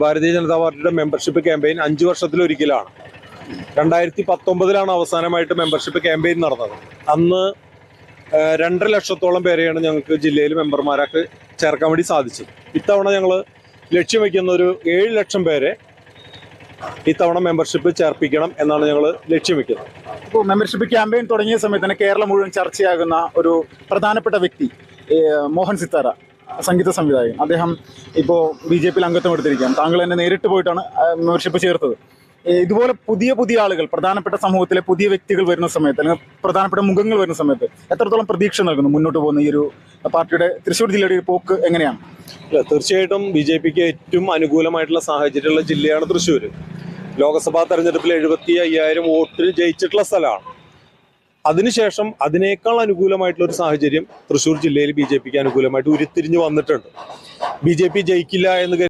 ഭാരതീയ ജനതാ പാർട്ടിയുടെ membership campaign 5 വർഷത്തിലൊരിക്കലാണ്. 2019 അവസാനമായിട്ട് membership campaign നടന്നത്. അന്ന് 2.5 ലക്ഷത്തോളം പേരെയാണ് ഞങ്ങൾക്ക് ജില്ലയിൽ മെമ്പർമാരാക്കി ചേർക്കാൻ വേണ്ടി സാധിച്ചത്. ഇത്തവണ ഞങ്ങൾ ലക്ഷ്യം വയ്ക്കുന്ന ഒരു 7 ലക്ഷം പേരെ ഇത്തവണ മെമ്പർഷിപ്പ് ചേർപ്പിക്കണം എന്നാണ് ഞങ്ങൾ ലക്ഷ്യം വെക്കുന്നത്. ഇപ്പോൾ മെമ്പർഷിപ്പ് ക്യാമ്പയിൻ തുടങ്ങിയ സമയത്ത് തന്നെ കേരളം മുഴുവൻ ചർച്ചയാകുന്ന ഒരു പ്രധാനപ്പെട്ട വ്യക്തി മോഹൻ സിത്താര, സംഗീത സംവിധായകൻ. അദ്ദേഹം ഇപ്പോൾ BJP അംഗത്വം എടുത്തിരിക്കുകയാണ്. താങ്കൾ തന്നെ നേരിട്ട് പോയിട്ടാണ് മെമ്പർഷിപ്പ് ചേർത്തത്. ഇതുപോലെ പുതിയ പുതിയ ആളുകൾ, പ്രധാനപ്പെട്ട സമൂഹത്തിലെ പുതിയ വ്യക്തികൾ വരുന്ന സമയത്ത്, അല്ലെങ്കിൽ പ്രധാനപ്പെട്ട മുഖങ്ങൾ വരുന്ന സമയത്ത് എത്രത്തോളം പ്രതീക്ഷ നൽകുന്നു മുന്നോട്ട് പോകുന്ന ഈ ഒരു പാർട്ടിയുടെ തൃശ്ശൂർ ജില്ലയുടെ പോക്ക് എങ്ങനെയാണ്? തീർച്ചയായിട്ടും BJPക്ക് ഏറ്റവും അനുകൂലമായിട്ടുള്ള സാഹചര്യമുള്ള ജില്ലയാണ് തൃശ്ശൂർ. ലോക്സഭാ തെരഞ്ഞെടുപ്പിൽ 75,000 വോട്ടിന് ജയിച്ചിട്ടുള്ള സ്ഥലമാണ്. അതിനുശേഷം അതിനേക്കാൾ അനുകൂലമായിട്ടുള്ള ഒരു സാഹചര്യം തൃശ്ശൂർ ജില്ലയിൽ BJPക്ക് അനുകൂലമായിട്ട് ഉരുത്തിരിഞ്ഞ് വന്നിട്ടുണ്ട്. BJP ജയിക്കില്ല എന്ന്